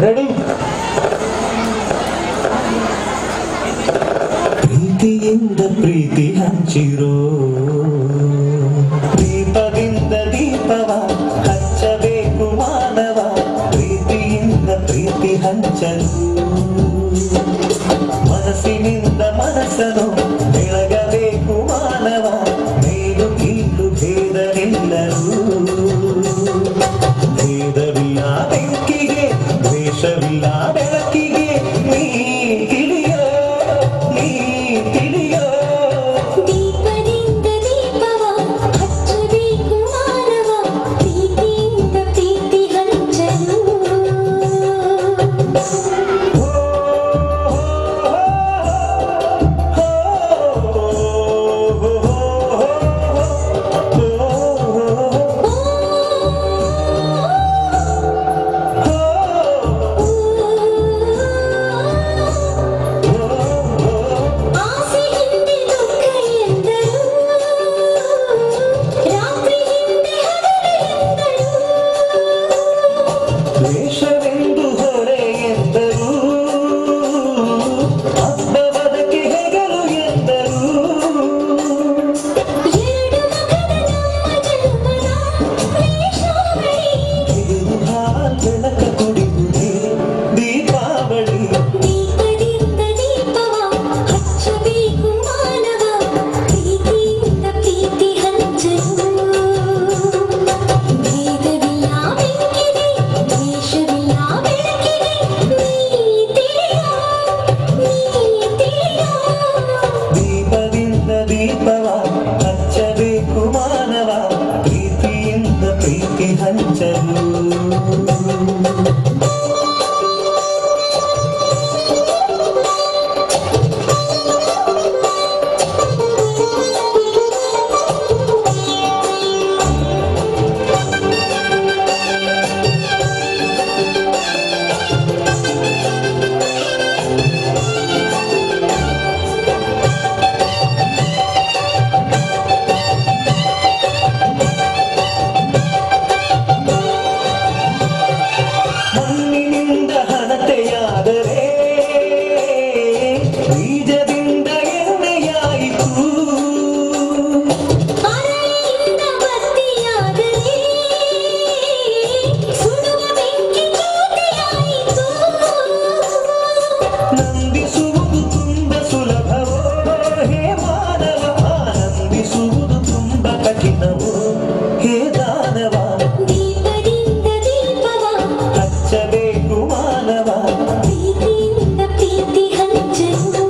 Ready. ಪ್ರೀತಿಯಿಂದ ಪ್ರೀತಿ ಹಂಚಿರೋ, ದೀಪದಿಂದ ದೀಪವ ಹಚ್ಚಬೇಕು ಮಾನವ, ಪ್ರೀತಿಯಿಂದ ಪ್ರೀತಿ ಹಂಚಲು, ಮನಸ್ಸಿನಿಂದ ಮನಸ್ಸನ್ನು ಬೆಳಗಬೇಕು ಮಾನವ, ಮೇಲು ಕೀಳು ಭೇದವಿಲ್ಲರು, ಭೇದವಿಲ್ಲ ಬೆಂಕಿಗೆ ದ್ವೇಷವಿಲ್ಲ ಬೆಳಕಿಗೆ, ನೀ ತಿಳಿಯೋ ನೀ ತಿಳಿಯೋ. ದೀಪದಿಂದ ದೀಪವ ಹಚ್ಚಬೇಕು ಮಾನವ, ಪ್ರೀತಿಯಿಂದ ಪ್ರೀತಿ ಹಂಚಲು. ಆಸೆ ಹಿಂದೆ ದುಃಖ ಎಂದರು, ರಾತ್ರಿ ಹಿಂದೆ ಹಗಲು ಎಂದರು, ದ್ವೇಷವೆಂದು ಹೊರೆ ಎಂದರು, ಹಬ್ಬವದಕ್ಕೆ ಹೆಗಲು ಎಂದರು, ಎರಡು ಮಗನ ನಮ್ಮ ಜನ್ಮದ ವೇಷಾವಳಿ, ಇದು ಹಾಲ್ ಬೆಳಕ ಕುಡಿಯುವುದೇ ದೀಪಾವಳಿ. ದೀಪದಿಂದ ದೀಪವ ಹಚ್ಚಬೇಕು ಮಾನವ, ಪ್ರೀತಿಯಿಂದ ಪ್ರೀತಿ ಹಂಚಲು, ಭೇದವಿಲ್ಲ ಬೆಂಕಿಗೆ ದ್ವೇಷವಿಲ್ಲ ಬೆಳಕಿಗೆ, ನೀ ತಿಳಿಯೋ ನೀ ತಿಳಿಯೋ. ದೀಪದಿಂದ ದೀಪವ ಹಚ್ಚಬೇಕು ಮಾನವ, ಪ್ರೀತಿಯಿಂದ ಪ್ರೀತಿ ಹಂಚಲು. ಮಣ್ಣಿನಿಂದ ಹಣತೆಯಾದರೆ ಬೀಜದಿಂದ ಎಣ್ಣೆಯಾಯಿತು, ಅರಳಿಯಿಂದ ಬತ್ತಿಯಾದರೆ ಸುಡುವ ಬೆಂಕಿ ಜ್ಯೋತಿಯಾಯಿತು, ನಂದಿಸುವುದು ತುಂಬ ಸುಲಭವೋ ಹೇ ಮಾನವ, ನಂದಿಸುವುದು ತುಂಬ ಕಠಿಣವೋ ಹೇ ದಾನವ, ದೀಪದಿಂದ ದೀಪವ ಹಚ್ಚಬೇಕು ಮಾನವ, ಪ್ರೀತಿಯಿಂದ ಪ್ರೀತಿ ಹಂಚಲು,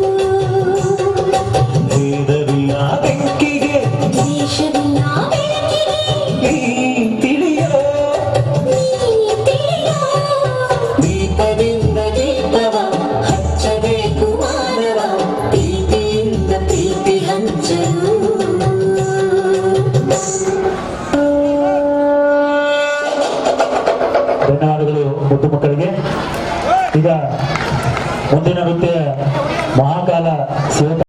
ಭೇದವಿಲ್ಲ ಬೆಂಕಿಗೆ ದ್ವೇಷವಿಲ್ಲ ಬೆಳಕಿಗೆ, ನೀ ತಿಳಿಯೋ ನೀ ತಿಳಿಯೋ. ದೀಪದಿಂದ ದೀಪವ ಹಚ್ಚಬೇಕು ಮಾನವ, ಪ್ರೀತಿಯಿಂದ ಪ್ರೀತಿ ಹಂಚಲು. ಧನ್ಯವಾದಗಳು ಮುದ್ದು ಮಕ್ಕಳಿಗೆ. ಈಗ ಮುಂದಿನ ನೃತ್ಯ ಮಹಾಕಾಲ ಶಿವ